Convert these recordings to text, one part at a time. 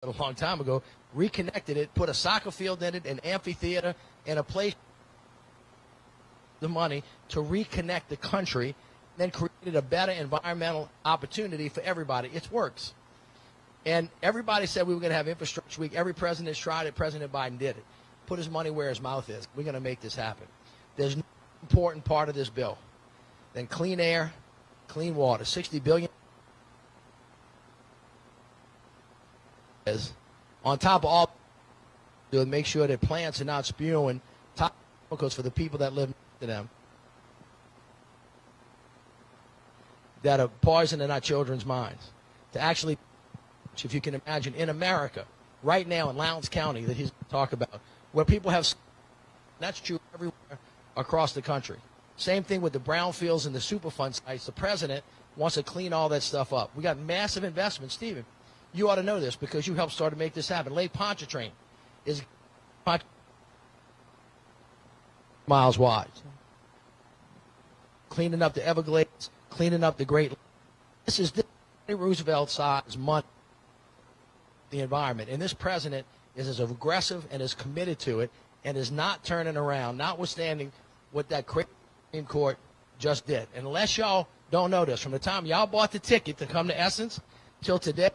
a long time ago, reconnected it, put a soccer field in it, an amphitheater, and a place the money to reconnect the country, then created a better environmental opportunity for everybody. It works. And everybody said we were going to have infrastructure week. Every president tried it. President Biden did it. Put his money where his mouth is. We're going to make this happen. There's no important part of this bill than clean air, clean water. $60 billion. On top of all, to make sure that plants are not spewing toxic chemicals for the people that live next to them that are poisoning our children's minds. To actually, if you can imagine, in America, right now in Lowndes County that he's going to talk about, where people have, that's true everywhere across the country. Same thing with the brownfields and the Superfund sites. The president wants to clean all that stuff up. We got massive investments. Stephen, you ought to know this because you helped start to make this happen. Lake Pontchartrain is miles wide. Cleaning up the Everglades, cleaning up the Great Lakes. This is Roosevelt-sized money the environment. And this president is as aggressive and as committed to it and is not turning around, notwithstanding what that crazy Supreme Court just did. And unless y'all don't know this, from the time y'all bought the ticket to come to Essence till today,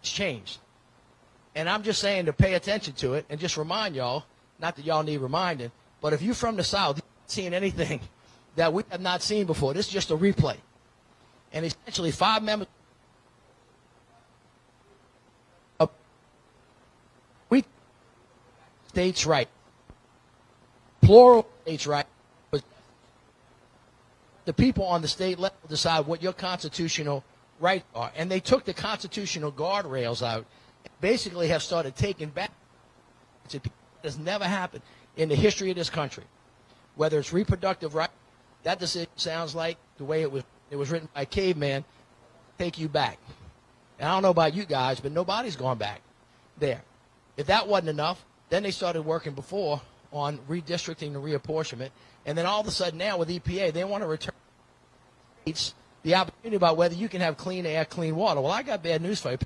it's changed. And I'm just saying to pay attention to it and just remind y'all, not that y'all need reminding, but if you're from the South, you've not seen anything that we have not seen before. This is just a replay. And essentially 5 members of states' right, plural states' right, but the people on the state level decide what your constitutional rights are. And they took the constitutional guardrails out and basically have started taking back. It has never happened in the history of this country. Whether it's reproductive rights, that decision sounds like the way it was written by a caveman, take you back. And I don't know about you guys, but nobody's gone back there. If that wasn't enough, then they started working before on redistricting and reapportionment. And then all of a sudden now with EPA, they want to return states the opportunity about whether you can have clean air, clean water. Well, I got bad news for you.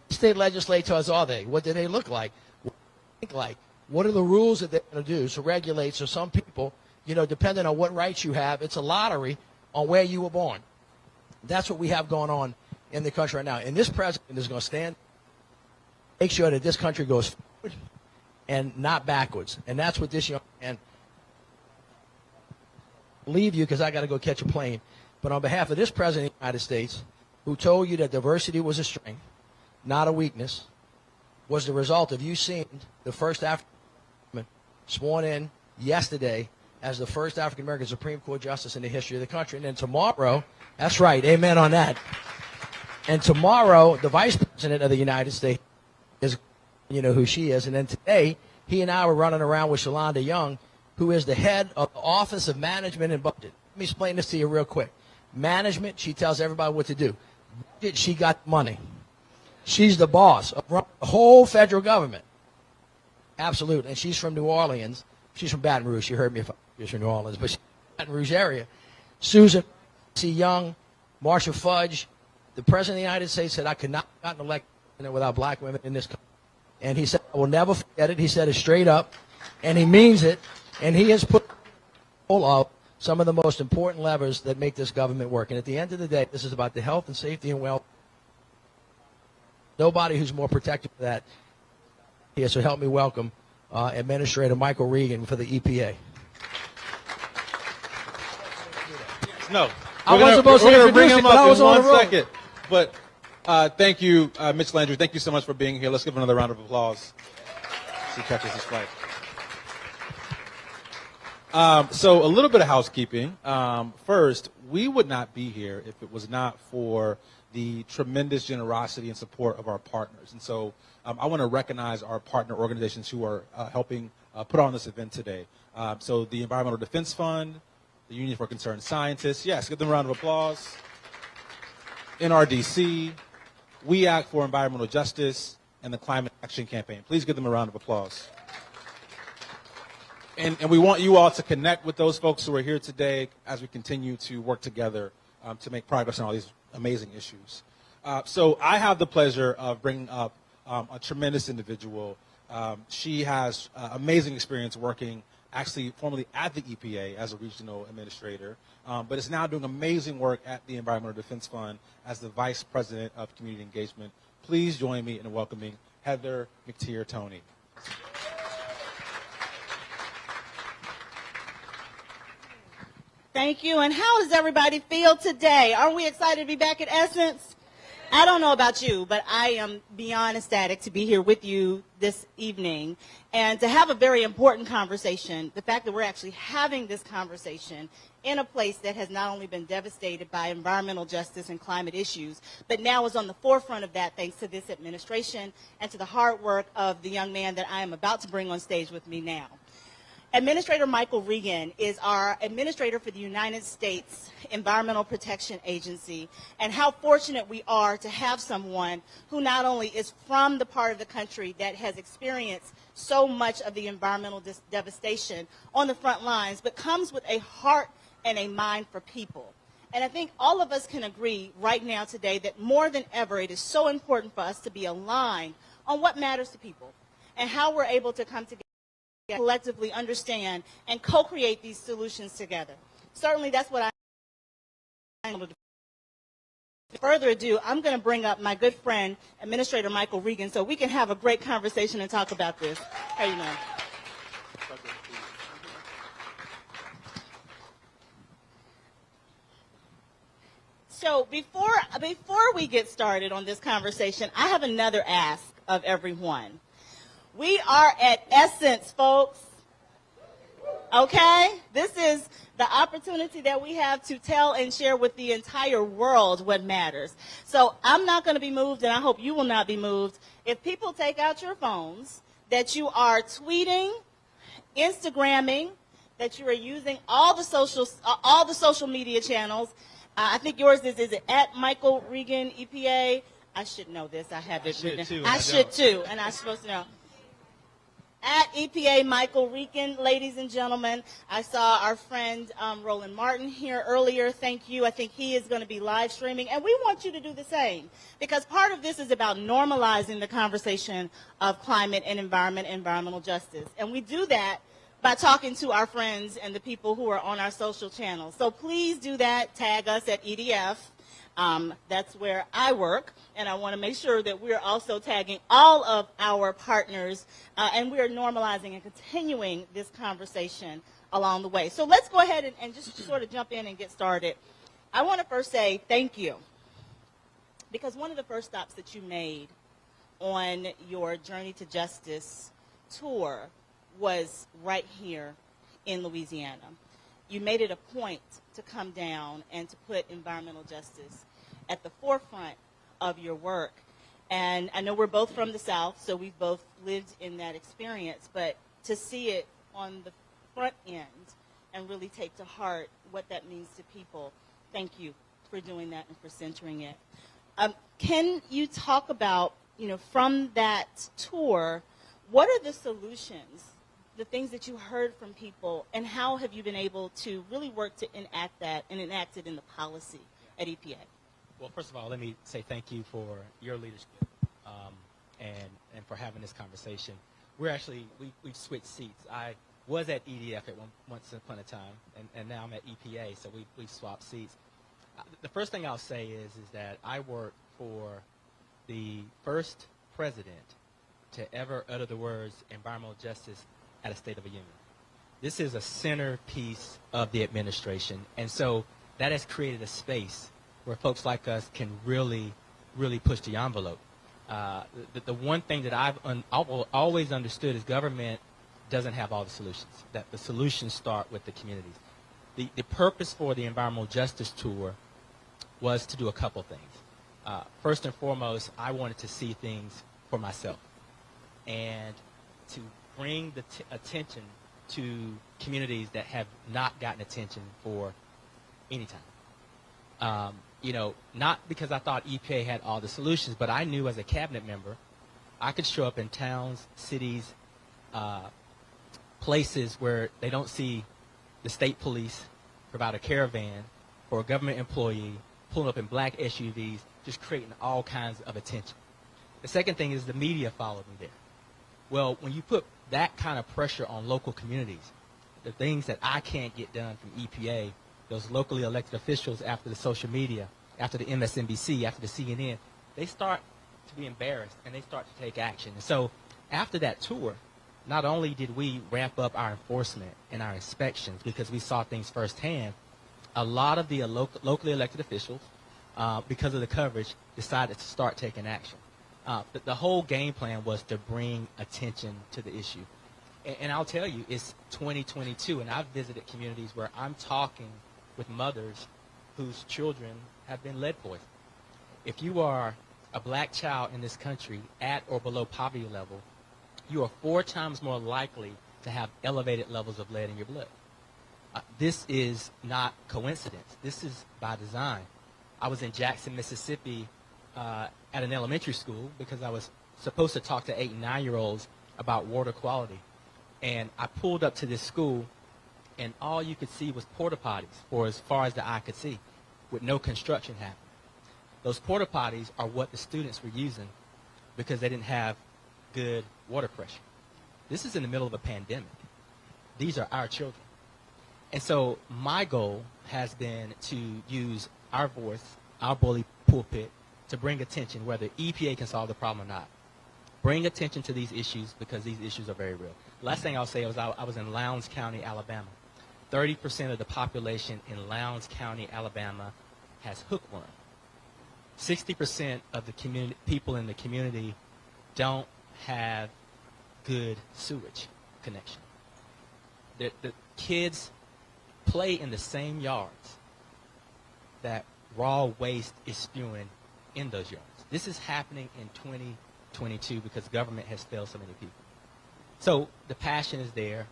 State legislators are they? What do they look like? What do they think like? What are the rules that they're going to do to regulate so some people, you know, depending on what rights you have, it's a lottery on where you were born. That's what we have going on in the country right now. And this president is going to stand, make sure that this country goes forward and not backwards. And that's what this young man, leave you because I got to go catch a plane. But on behalf of this president of the United States, who told you that diversity was a strength, not a weakness, was the result of you seeing the first African sworn in yesterday as the first African-American Supreme Court justice in the history of the country. And then tomorrow, that's right, amen on that. And tomorrow, the vice president of the United States is, you know who she is. And then today, he and I were running around with Shalonda Young, who is the head of the Office of Management and Budget. Let me explain this to you real quick. Management, she tells everybody what to do. Budget, she got money. She's the boss of the whole federal government. Absolutely. And she's from New Orleans. She's from Baton Rouge. She heard me if I was from New Orleans, but she's from the Baton Rouge area. Susan C. Young, Marsha Fudge, the President of the United States said, I could not have gotten elected without black women in this country. And he said, I will never forget it. He said it straight up, and he means it. And he has put all of some of the most important levers that make this government work. And at the end of the day, this is about the health and safety and welfare. Nobody who's more protected of that here. So help me welcome Administrator Michael Regan for the EPA. No, I wasn't supposed to introduce bring him but I up was in on one the roll. second. But thank you, Mitch Landry. Thank you so much for being here. Let's give him another round of applause. She catches his flight. So a little bit of housekeeping. First, we would not be here if it was not for the tremendous generosity and support of our partners. And so I want to recognize our partner organizations who are helping put on this event today. So the Environmental Defense Fund, the Union for Concerned Scientists. Yes, give them a round of applause. NRDC, We Act for Environmental Justice, and the Climate Action Campaign. Please give them a round of applause. And we want you all to connect with those folks who are here today as we continue to work together to make progress on all these amazing issues. So I have the pleasure of bringing up a tremendous individual. She has amazing experience working actually formerly at the EPA as a regional administrator, but is now doing amazing work at the Environmental Defense Fund as the Vice President of Community Engagement. Please join me in welcoming Heather McTeer-Toney. Thank you. And how does everybody feel today? Aren't we excited to be back at Essence? I don't know about you, but I am beyond ecstatic to be here with you this evening and to have a very important conversation. The fact that we're actually having this conversation in a place that has not only been devastated by environmental justice and climate issues, but now is on the forefront of that thanks to this administration and to the hard work of the young man that I am about to bring on stage with me now. Administrator Michael Regan is our administrator for the United States Environmental Protection Agency, and how fortunate we are to have someone who not only is from the part of the country that has experienced so much of the environmental devastation on the front lines, but comes with a heart and a mind for people. And I think all of us can agree right now today that more than ever it is so important for us to be aligned on what matters to people and how we're able to come together, collectively understand and co-create these solutions together. Certainly that's what I'm able to do. Without further ado, I'm going to bring up my good friend, Administrator Michael Regan, so we can have a great conversation and talk about this. How are you doing? So before we get started on this conversation, I have another ask of everyone. We are at Essence, folks. Okay? This is the opportunity that we have to tell and share with the entire world what matters. So I'm not going to be moved, and I hope you will not be moved, if people take out your phones, that you are tweeting, Instagramming, that you are using all the social media channels. I think yours is it at Michael Regan, EPA? I should know this. I have it written. I should too, and I'm supposed to know. At EPA Michael Regan, ladies and gentlemen. I saw our friend Roland Martin here earlier. Thank you. I think he is going to be live streaming, and we want you to do the same, because part of this is about normalizing the conversation of climate and environmental justice, and we do that by talking to our friends and the people who are on our social channels. So please do that. Tag us at EDF. That's where I work, and I want to make sure that we're also tagging all of our partners, and we are normalizing and continuing this conversation along the way. So let's go ahead and just sort of jump in and get started. I want to first say thank you, because one of the first stops that you made on your Journey to Justice tour was right here in Louisiana. You made it a point to come down and to put environmental justice at the forefront of your work. And I know we're both from the South, so we've both lived in that experience, but to see it on the front end and really take to heart what that means to people, thank you for doing that and for centering it. Can you talk about, from that tour, what are the solutions, the things that you heard from people, and how have you been able to really work to enact that and enact it in the policy at EPA? Well, first of all, let me say thank you for your leadership and for having this conversation. We've switched seats. I was at EDF at once upon a time, and now I'm at EPA, so we've swapped seats. The first thing I'll say is that I work for the first president to ever utter the words environmental justice at a State of the Union. This is a centerpiece of the administration, and so that has created a space where folks like us can really push the envelope. The one thing that I've always understood is government doesn't have all the solutions, that the solutions start with the communities. The purpose for the Environmental Justice Tour was to do a couple things. First and foremost, I wanted to see things for myself and to bring the attention to communities that have not gotten attention for any time. Not because I thought EPA had all the solutions, but I knew as a cabinet member, I could show up in towns, cities, places where they don't see the state police provide a caravan for a government employee pulling up in black SUVs, just creating all kinds of attention. The second thing is the media followed me there. Well, when you put that kind of pressure on local communities, the things that I can't get done from EPA, those locally elected officials after the social media, after the MSNBC, after the CNN, they start to be embarrassed and they start to take action. And so after that tour, not only did we ramp up our enforcement and our inspections because we saw things firsthand, a lot of the locally elected officials, because of the coverage, decided to start taking action. The whole game plan was to bring attention to the issue. And I'll tell you, it's 2022, and I've visited communities where I'm talking with mothers whose children have been lead poisoned. If you are a black child in this country at or below poverty level, you are 4 times more likely to have elevated levels of lead in your blood. This is not coincidence. This is by design. I was in Jackson, Mississippi at an elementary school because I was supposed to talk to 8 and 9-year-olds about water quality. And I pulled up to this school, and all you could see was porta potties for as far as the eye could see, with no construction happening. Those porta potties are what the students were using because they didn't have good water pressure. This is in the middle of a pandemic. These are our children. And so my goal has been to use our voice, our bully pulpit, to bring attention, whether EPA can solve the problem or not. Bring attention to these issues because these issues are very real. Last thing I'll say was I was in Lowndes County, Alabama. 30% of the population in Lowndes County, Alabama has hookworm. 60% of the people in the community don't have good sewage connection. The kids play in the same yards that raw waste is spewing in those yards. This is happening in 2022 because government has failed so many people. So the passion is there,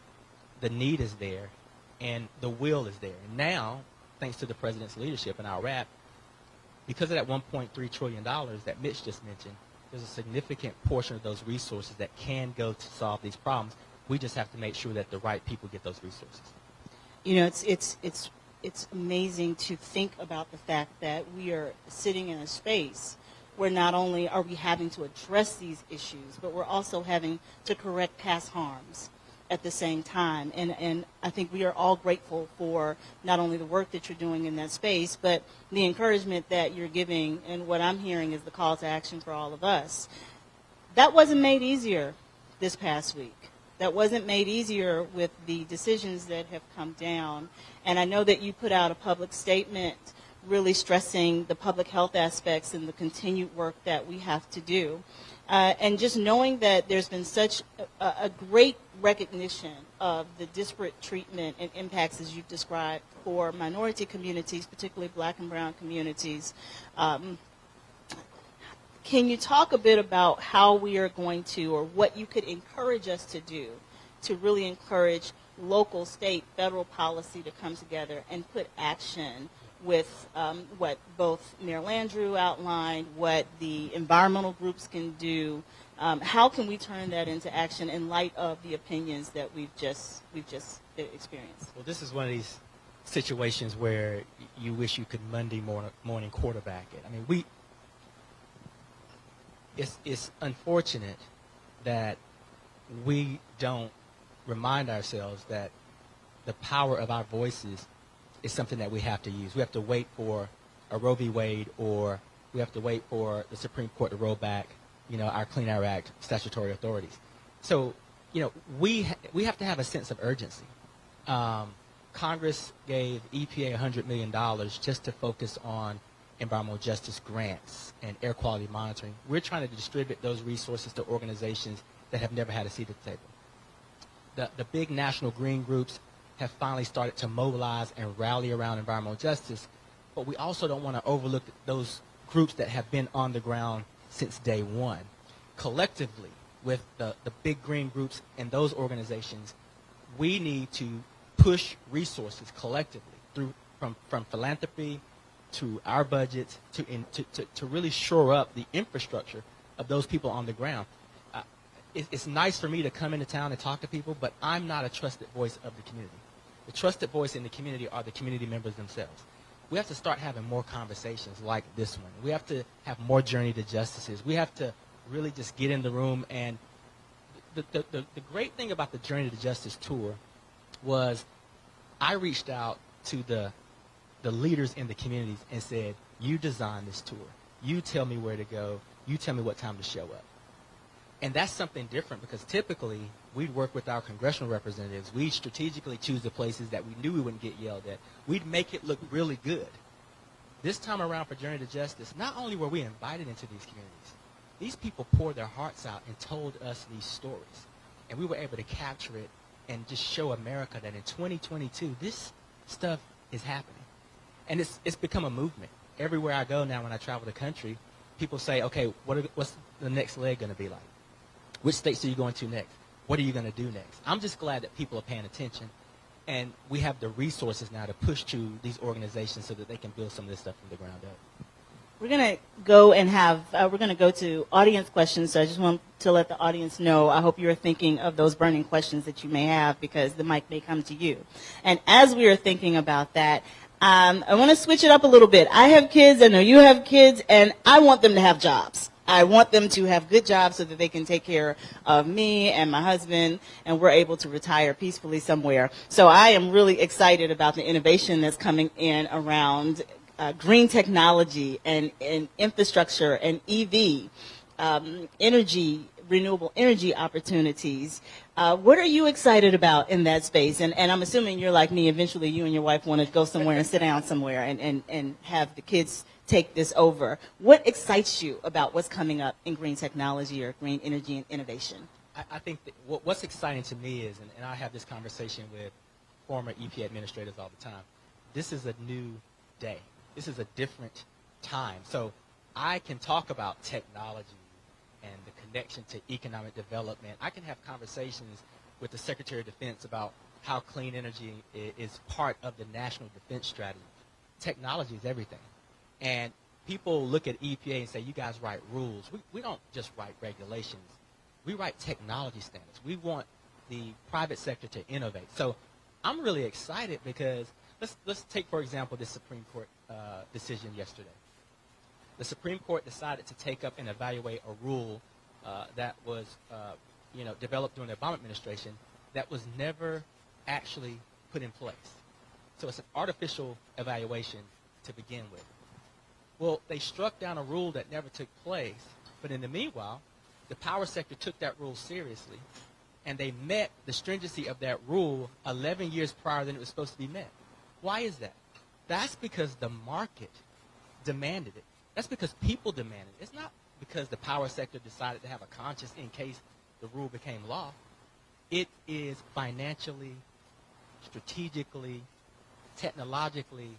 the need is there, and the will is there. And now, thanks to the president's leadership and our wrap, because of that $1.3 trillion that Mitch just mentioned, there's a significant portion of those resources that can go to solve these problems. We just have to make sure that the right people get those resources. You know, it's amazing to think about the fact that we are sitting in a space where not only are we having to address these issues, but we're also having to correct past harms at the same time. And I think we are all grateful for not only the work that you're doing in that space, but the encouragement that you're giving, and what I'm hearing is the call to action for all of us. That wasn't made easier this past week. That wasn't made easier with the decisions that have come down. And I know that you put out a public statement really stressing the public health aspects and the continued work that we have to do. And just knowing that there's been such a great recognition of the disparate treatment and impacts, as you've described, for minority communities, particularly black and brown communities. Can you talk a bit about how we are going to, or what you could encourage us to do to really encourage local, state, federal policy to come together and put action with what both Mayor Landrieu outlined, what the environmental groups can do? How can we turn that into action in light of the opinions that we've just experienced? Well, this is one of these situations where you wish you could Monday morning quarterback it. I mean, it's unfortunate that we don't remind ourselves that the power of our voices is something that we have to use. We have to wait for a Roe v. Wade, or we have to wait for the Supreme Court to roll back, our Clean Air Act statutory authorities. So, we have to have a sense of urgency. Congress gave EPA $100 million just to focus on environmental justice grants and air quality monitoring. We're trying to distribute those resources to organizations that have never had a seat at the table. The big national green groups have finally started to mobilize and rally around environmental justice, but we also don't want to overlook those groups that have been on the ground since day one. Collectively, with the big green groups and those organizations, we need to push resources collectively from philanthropy to our budgets to really shore up the infrastructure of those people on the ground. It's nice for me to come into town and talk to people, but I'm not a trusted voice of the community. The trusted voice in the community are the community members themselves. we have to start having more conversations like this one. We have to have more journey to justices. We have to really just get in the room. And the great thing about the Journey to Justice tour was I reached out to the leaders in the communities and said, you design this tour. You tell me where to go. You tell me what time to show up. And that's something different because typically we'd work with our congressional representatives. We'd strategically choose the places that we knew we wouldn't get yelled at. We'd make it look really good. This time around for Journey to Justice, not only were we invited into these communities, these people poured their hearts out and told us these stories. And we were able to capture it and just show America that in 2022, this stuff is happening. And it's become a movement. Everywhere I go now when I travel the country, people say, okay, what's the next leg going to be like? Which states are you going to next? What are you going to do next? I'm just glad that people are paying attention, and we have the resources now to push to these organizations so that they can build some of this stuff from the ground up. We're going to go and we're going to go to audience questions, so I just want to let the audience know, I hope you're thinking of those burning questions that you may have because the mic may come to you. And as we are thinking about that, I want to switch it up a little bit. I have kids, I know you have kids, and I want them to have jobs. I want them to have good jobs so that they can take care of me and my husband, and we're able to retire peacefully somewhere. So I am really excited about the innovation that's coming in around green technology and infrastructure and EV, renewable energy opportunities. What are you excited about in that space? And I'm assuming you're like me, eventually you and your wife want to go somewhere and sit down somewhere and have the kids take this over. What excites you about what's coming up in green technology or green energy and innovation? I think that what's exciting to me is, and I have this conversation with former EPA administrators all the time, this is a new day. This is a different time. So I can talk about technology and the connection to economic development. I can have conversations with the Secretary of Defense about how clean energy is part of the national defense strategy. Technology is everything. And people look at EPA and say, you guys write rules. We don't just write regulations. We write technology standards. We want the private sector to innovate. So I'm really excited because let's take, for example, this Supreme Court decision yesterday. The Supreme Court decided to take up and evaluate a rule that was developed during the Obama administration that was never actually put in place. So it's an artificial evaluation to begin with. Well, they struck down a rule that never took place, but in the meanwhile, the power sector took that rule seriously, and they met the stringency of that rule 11 years prior than it was supposed to be met. Why is that? That's because the market demanded it. That's because people demanded it. It's not because the power sector decided to have a conscience in case the rule became law. It is financially, strategically, technologically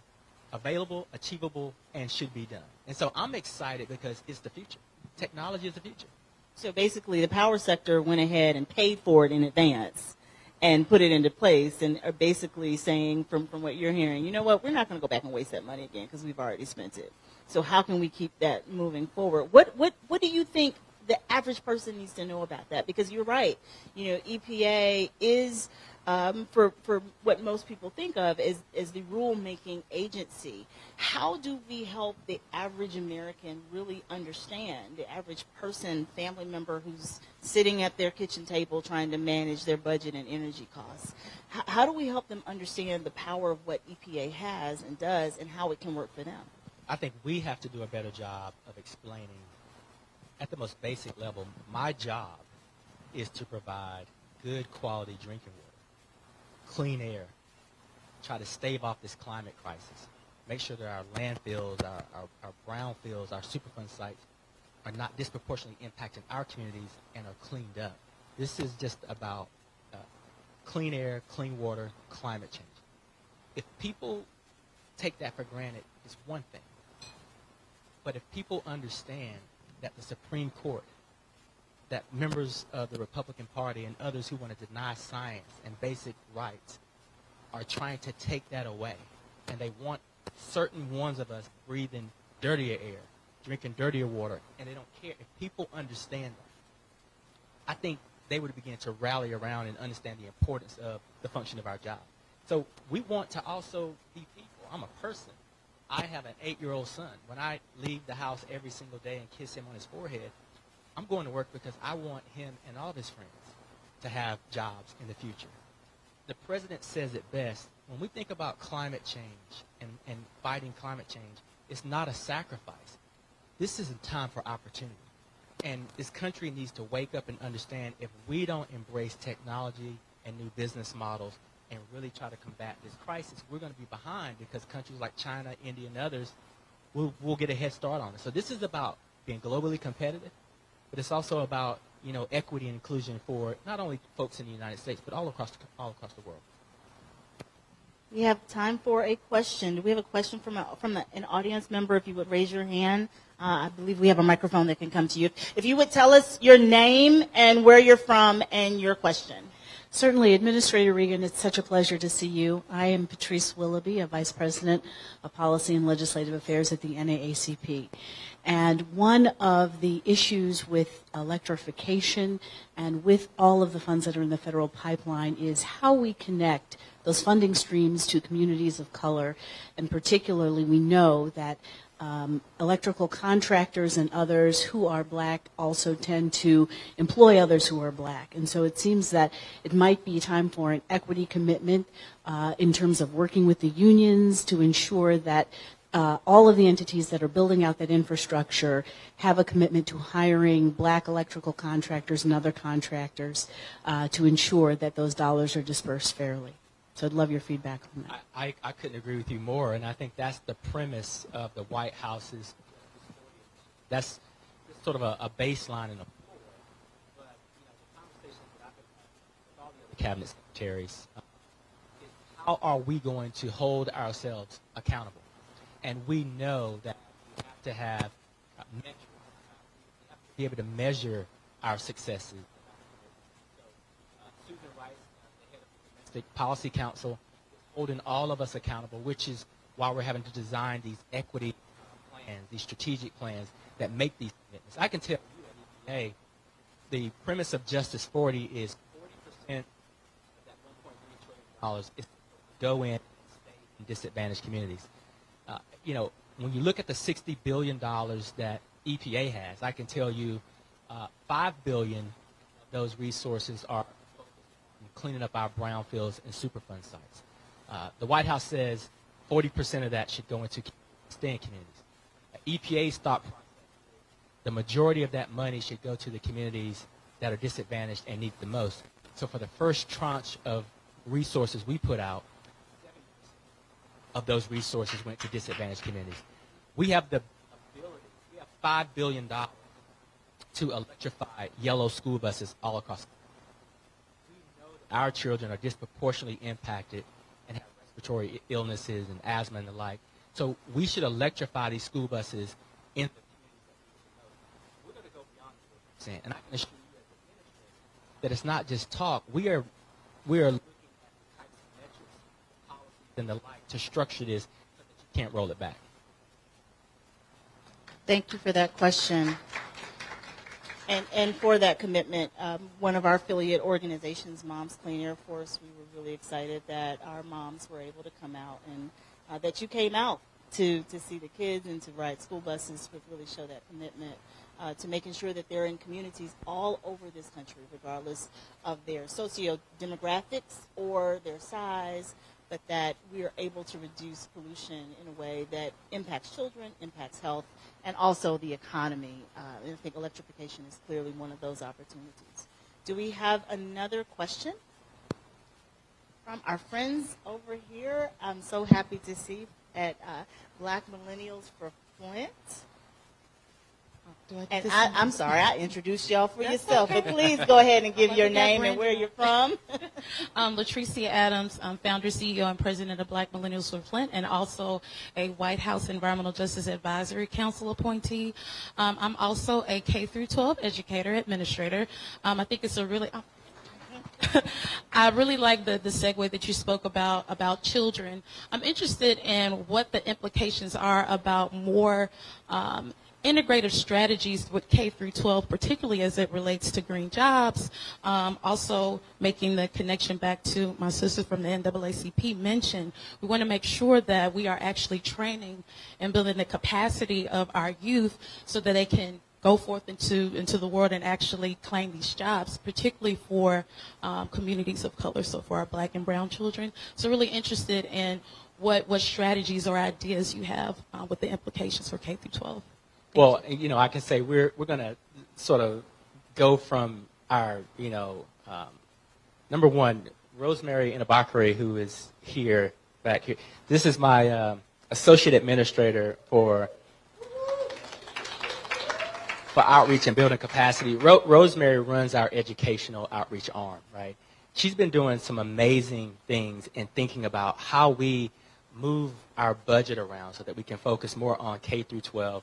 available, achievable, and should be done. And so I'm excited because it's the future. Technology is the future. So basically the power sector went ahead and paid for it in advance and put it into place and are basically saying from what you're hearing, you know what, we're not going to go back and waste that money again because we've already spent it. So how can we keep that moving forward? What do you think the average person needs to know about that? Because you're right. EPA is, for what most people think of as the rule-making agency. How do we help the average American really understand, the average person, family member who's sitting at their kitchen table trying to manage their budget and energy costs? How do we help them understand the power of what EPA has and does and how it can work for them? I think we have to do a better job of explaining at the most basic level. My job is to provide good quality drinking water, clean air, try to stave off this climate crisis, make sure that our landfills, our brownfields, our Superfund sites are not disproportionately impacting our communities and are cleaned up. This is just about clean air, clean water, climate change. If people take that for granted, it's one thing. But if people understand that the Supreme Court, that members of the Republican Party and others who want to deny science and basic rights are trying to take that away, and they want certain ones of us breathing dirtier air, drinking dirtier water, and they don't care. If people understand that, I think they would begin to rally around and understand the importance of the function of our job. So we want to also be people. I'm a person. I have an 8-year-old son. When I leave the house every single day and kiss him on his forehead, I'm going to work because I want him and all of his friends to have jobs in the future. The president says it best. When we think about climate change and fighting climate change, it's not a sacrifice. This is a time for opportunity. And this country needs to wake up and understand if we don't embrace technology and new business models and really try to combat this crisis, we're going to be behind because countries like China, India, and others will get a head start on it. So this is about being globally competitive, but it's also about, you know, equity and inclusion for not only folks in the United States, but all across the world. We have time for a question. Do we have a question from an audience member? If you would raise your hand. I believe we have a microphone that can come to you. If you would tell us your name and where you're from and your question. Certainly. Administrator Regan, it's such a pleasure to see you. I am Patrice Willoughby, a Vice President of Policy and Legislative Affairs at the NAACP. And one of the issues with electrification and with all of the funds that are in the federal pipeline is how we connect those funding streams to communities of color. And particularly, we know that electrical contractors and others who are black also tend to employ others who are black. And so it seems that it might be time for an equity commitment in terms of working with the unions to ensure that all of the entities that are building out that infrastructure have a commitment to hiring black electrical contractors and other contractors to ensure that those dollars are dispersed fairly. So I'd love your feedback on that. I couldn't agree with you more, and I think that's the premise of the White House's. That's sort of a baseline and a floor. But the conversations that I've been having with all the other cabinet secretaries is how are we going to hold ourselves accountable? And we know that we have to have metrics. We have to be able to measure our successes. So, Susan Rice, the head of the Domestic Policy Council, is holding all of us accountable, which is why we're having to design these equity plans, these strategic plans that make these commitments. I can tell you at EPA, the premise of Justice 40 is 40% of that $1.3 trillion is to go in and stay in disadvantaged communities. When you look at the $60 billion that EPA has, I can tell you $5 billion of those resources are cleaning up our brownfields and Superfund sites. The White House says 40% of that should go into stay-in communities. EPA's thought process, the majority of that money should go to the communities that are disadvantaged and need the most. So for the first tranche of resources we put out, of those resources went to disadvantaged communities. We have the ability, we have $5 billion to electrify yellow school buses all across the country. We know that our children are disproportionately impacted and have respiratory illnesses and asthma and the like. So we should electrify these school buses in the communities that we know. We're going to go beyond 40%. And I can assure you as an administrator that it's not just talk. We are looking at the types of metrics, policies, and the like to structure this so that you can't roll it back. Thank you for that question. And for that commitment, one of our affiliate organizations, Moms Clean Air Force, we were really excited that our moms were able to come out and that you came out to see the kids and to ride school buses, would really show that commitment to making sure that they're in communities all over this country, regardless of their socio-demographics or their size, but that we are able to reduce pollution in a way that impacts children, impacts health, and also the economy. And I think electrification is clearly one of those opportunities. Do we have another question from our friends over here? I'm so happy to see at Black Millennials for Flint. And I'm sorry, I introduced y'all for yourself, but please go ahead and give your name and where you're from. Latricia Adams, founder, CEO, and president of Black Millennials for Flint, and also a White House Environmental Justice Advisory Council appointee. I'm also a K-12 educator, administrator. I think it's a really... I really like the segue that you spoke about children. I'm interested in what the implications are about more integrative strategies with K through 12, particularly as it relates to green jobs. Also making the connection back to my sister from the NAACP mentioned, we want to make sure that we are actually training and building the capacity of our youth so that they can go forth into the world and actually claim these jobs, particularly for communities of color, so for our black and brown children. So really interested in what strategies or ideas you have with the implications for K through 12. Well, you know, I can say we're going to sort of go from our, you know, number one, Rosemary Inabakari, who is here, back here. This is my associate administrator for outreach and building capacity. Rosemary runs our educational outreach arm, right? She's been doing some amazing things in thinking about how we move our budget around so that we can focus more on K through 12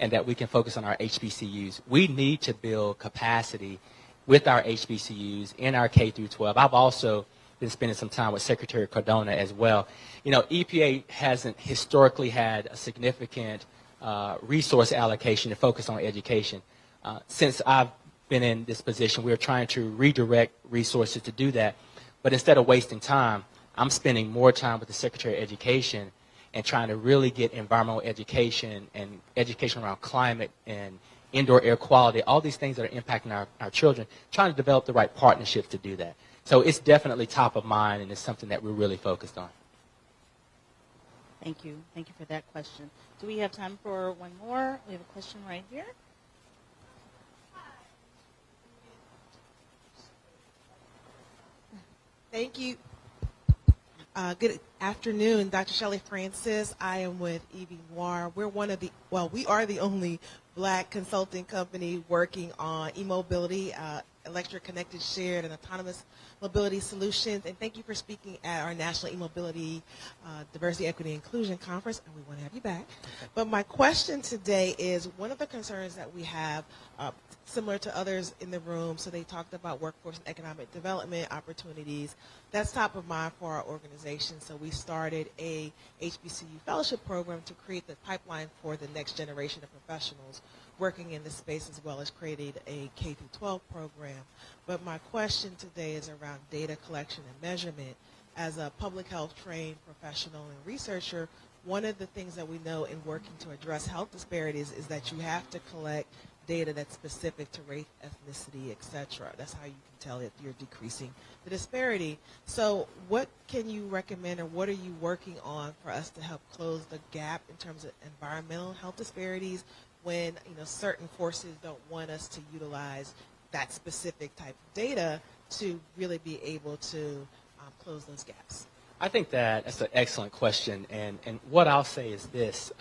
and that we can focus on our HBCUs. We need to build capacity with our HBCUs in our K through 12. I've also been spending some time with Secretary Cardona as well. You know, EPA hasn't historically had a significant resource allocation to focus on education. Since I've been in this position, we're trying to redirect resources to do that. But instead of wasting time, I'm spending more time with the Secretary of Education and trying to really get environmental education and education around climate and indoor air quality, all these things that are impacting our children, trying to develop the right partnerships to do that. So it's definitely top of mind, and it's something that we're really focused on. Thank you. Thank you for that question. Do we have time for one more? We have a question right here. Thank you. Good afternoon, Dr. Shelley Francis. I am with EV Noir. We are the only black consulting company working on e-mobility, electric, connected, shared, and autonomous mobility solutions. And thank you for speaking at our National E-Mobility Diversity, Equity, and Inclusion Conference, and we want to have you back. But my question today is, one of the concerns that we have, similar to others in the room, so they talked about workforce and economic development opportunities. That's top of mind for our organization, so we started a HBCU fellowship program to create the pipeline for the next generation of professionals working in this space, as well as created a K through 12 program. But my question today is around data collection and measurement. As a public health trained professional and researcher, one of the things that we know in working to address health disparities is that you have to collect data that's specific to race, ethnicity, etc. That's how you can tell if you're decreasing the disparity. So what can you recommend, or what are you working on for us to help close the gap in terms of environmental health disparities when certain forces don't want us to utilize that specific type of data to really be able to close those gaps? I think that's an excellent question, and what I'll say is this,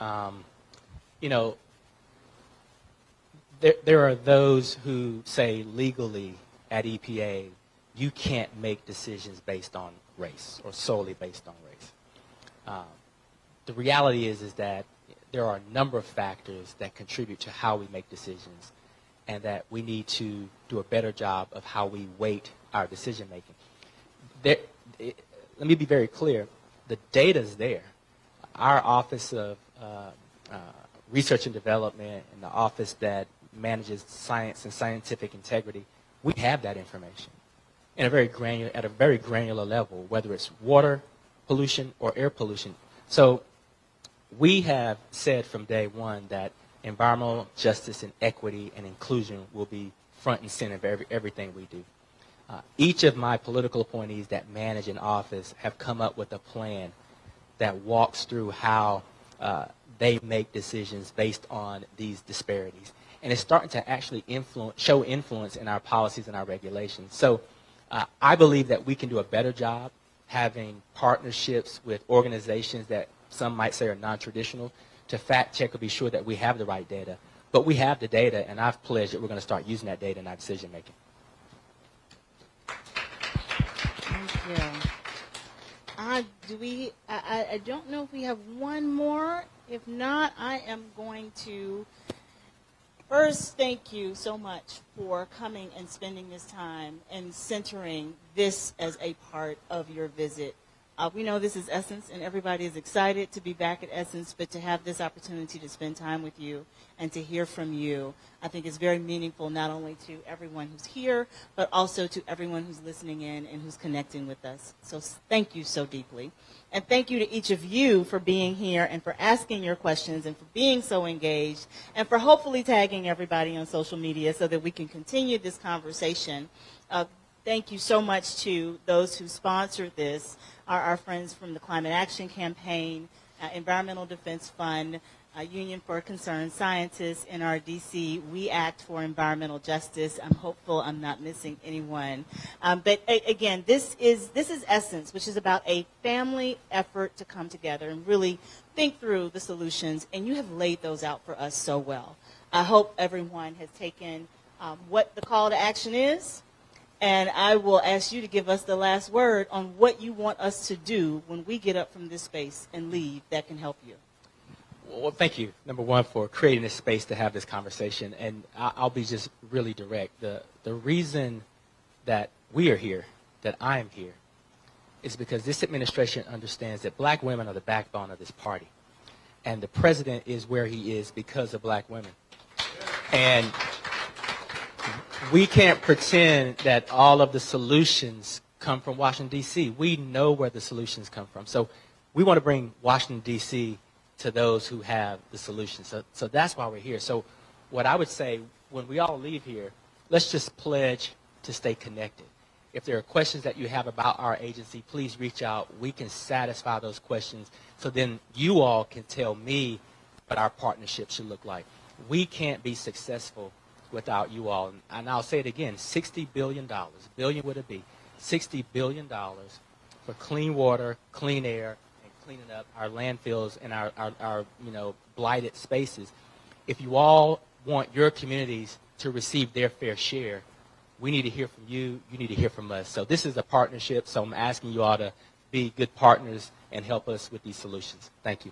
there are those who say legally at EPA you can't make decisions based on race or solely based on race. The reality is that there are a number of factors that contribute to how we make decisions, and that we need to do a better job of how we weight our decision making. Let me be very clear. The data's there. Our Office of Research and Development and the office that manages science and scientific integrity, we have that information at a very granular level, whether it's water pollution or air pollution. So we have said from day one that environmental justice and equity and inclusion will be front and center of everything we do. Each of my political appointees that manage an office have come up with a plan that walks through how they make decisions based on these disparities. And it's starting to actually show influence in our policies and our regulations. So I believe that we can do a better job having partnerships with organizations that some might say are non-traditional to fact check or be sure that we have the right data. But we have the data, and I've pledged that we're going to start using that data in our decision making. Thank you. I don't know if we have one more. If not, I am going to first thank you so much for coming and spending this time and centering this as a part of your visit We know this is Essence, and everybody is excited to be back at Essence, but to have this opportunity to spend time with you and to hear from you, I think is very meaningful, not only to everyone who's here, but also to everyone who's listening in and who's connecting with us. So thank you so deeply. And thank you to each of you for being here and for asking your questions and for being so engaged and for hopefully tagging everybody on social media so that we can continue this conversation. Thank you so much to those who sponsored this, our friends from the Climate Action Campaign, Environmental Defense Fund, Union for Concerned Scientists, NRDC, We Act for Environmental Justice. I'm hopeful I'm not missing anyone. But again, this is Essence, which is about a family effort to come together and really think through the solutions, and you have laid those out for us so well. I hope everyone has taken what the call to action is, and I will ask you to give us the last word on what you want us to do when we get up from this space and leave that can help you. Well, thank you, number one, for creating this space to have this conversation. And I'll be just really direct. The reason that we are here, that I am here, is because this administration understands that black women are the backbone of this party. And the president is where he is because of black women. And we can't pretend that all of the solutions come from Washington, D.C. We know where the solutions come from. So we want to bring Washington, D.C. to those who have the solutions. So that's why we're here. So what I would say, when we all leave here, let's just pledge to stay connected. If there are questions that you have about our agency, please reach out. We can satisfy those questions so then you all can tell me what our partnership should look like. We can't be successful without you all. And I'll say it again, $60 billion, billion would it be, $60 billion for clean water, clean air, and cleaning up our landfills and our blighted spaces. If you all want your communities to receive their fair share, we need to hear from you. You need to hear from us. So this is a partnership, so I'm asking you all to be good partners and help us with these solutions. Thank you.